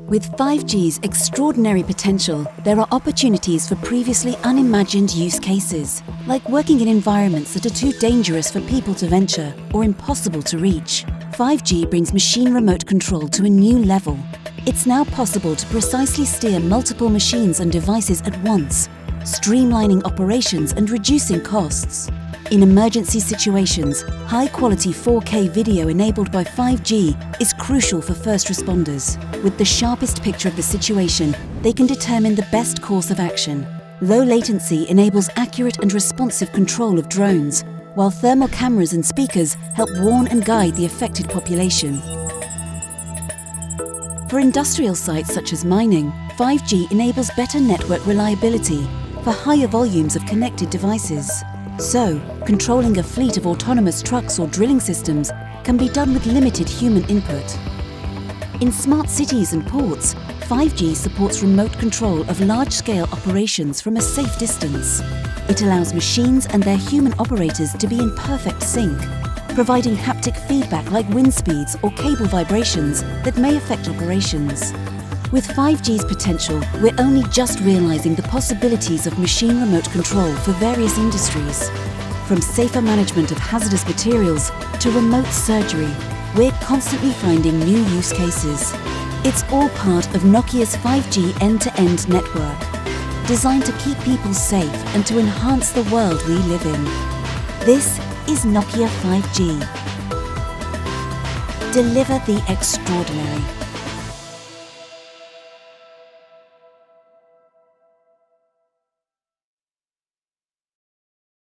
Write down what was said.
With 5G's extraordinary potential, there are opportunities for previously unimagined use cases, like working in environments that are too dangerous for people to venture or impossible to reach. 5G brings machine remote control to a new level. It's now possible to precisely steer multiple machines and devices at once, streamlining operations and reducing costs. In emergency situations, high-quality 4K video enabled by 5G is crucial for first responders. With the sharpest picture of the situation, they can determine the best course of action. Low latency enables accurate and responsive control of drones, while thermal cameras and speakers help warn and guide the affected population. For industrial sites such as mining, 5G enables better network reliability for higher volumes of connected devices. So, controlling a fleet of autonomous trucks or drilling systems can be done with limited human input. In smart cities and ports, 5G supports remote control of large-scale operations from a safe distance. It allows machines and their human operators to be in perfect sync, providing haptic feedback like wind speeds or cable vibrations that may affect operations. With 5G's potential, we're only just realizing the possibilities of machine remote control for various industries. From safer management of hazardous materials to remote surgery, we're constantly finding new use cases. It's all part of Nokia's 5G end-to-end network, designed to keep people safe and to enhance the world we live in. This is Nokia 5G. Deliver the extraordinary.